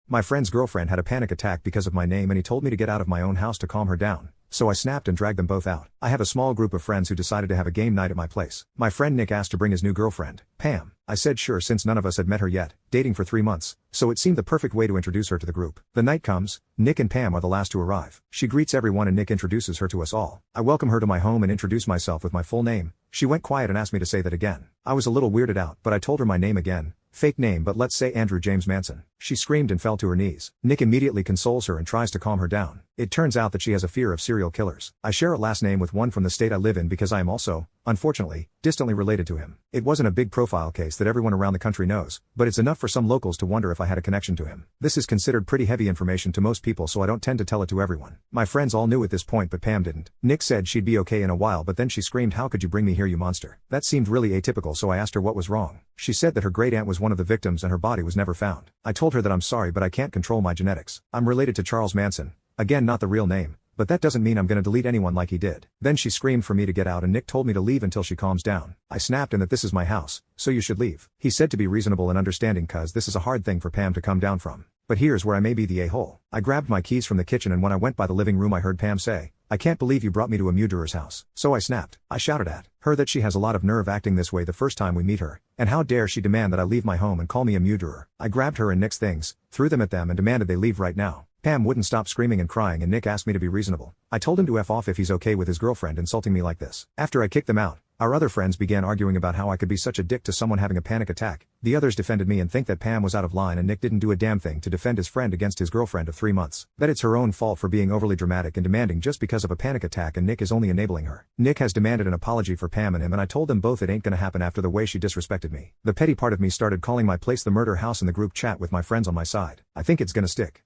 My friend's girlfriend had a panic attack because of my name and he told me to get out of my own house to calm her down. So I snapped and dragged them both out. I have a small group of friends who decided to have a game night at my place. My friend Nick asked to bring his new girlfriend, Pam. I said sure since none of us had met her yet, dating for 3 months, so it seemed the perfect way to introduce her to the group. The night comes, Nick and Pam are the last to arrive. She greets everyone and Nick introduces her to us all. I welcome her to my home and introduce myself with my full name. She went quiet and asked me to say that again. I was a little weirded out, but I told her my name again. Fake name, but let's say Andrew James Manson. She screamed and fell to her knees. Nick immediately consoles her and tries to calm her down. It turns out that she has a fear of serial killers. I share a last name with one from the state I live in because I am also, unfortunately, distantly related to him. It wasn't a big profile case that everyone around the country knows, but it's enough for some locals to wonder if I had a connection to him. This is considered pretty heavy information to most people, so I don't tend to tell it to everyone. My friends all knew at this point, but Pam didn't. Nick said she'd be okay in a while, but then she screamed, "How could you bring me here, you monster?" That seemed really atypical, so I asked her what was wrong. She said that her great aunt was one of the victims and her body was never found. I told her that I'm sorry, but I can't control my genetics. I'm related to Charles Manson. Again, not the real name, but that doesn't mean I'm gonna delete anyone like he did. Then she screamed for me to get out and Nick told me to leave until she calms down. I snapped and that this is my house, so you should leave. He said to be reasonable and understanding cause this is a hard thing for Pam to come down from. But here's where I may be the a-hole. I grabbed my keys from the kitchen and when I went by the living room I heard Pam say, "I can't believe you brought me to a murderer's house." So I snapped. I shouted at her that she has a lot of nerve acting this way the first time we meet her, and how dare she demand that I leave my home and call me a murderer. I grabbed her and Nick's things, threw them at them and demanded they leave right now. Pam wouldn't stop screaming and crying and Nick asked me to be reasonable. I told him to F off if he's okay with his girlfriend insulting me like this. After I kicked them out, our other friends began arguing about how I could be such a dick to someone having a panic attack. The others defended me and think that Pam was out of line and Nick didn't do a damn thing to defend his friend against his girlfriend of 3 months. That it's her own fault for being overly dramatic and demanding just because of a panic attack and Nick is only enabling her. Nick has demanded an apology for Pam and him and I told them both it ain't gonna happen after the way she disrespected me. The petty part of me started calling my place the murder house in the group chat with my friends on my side. I think it's gonna stick.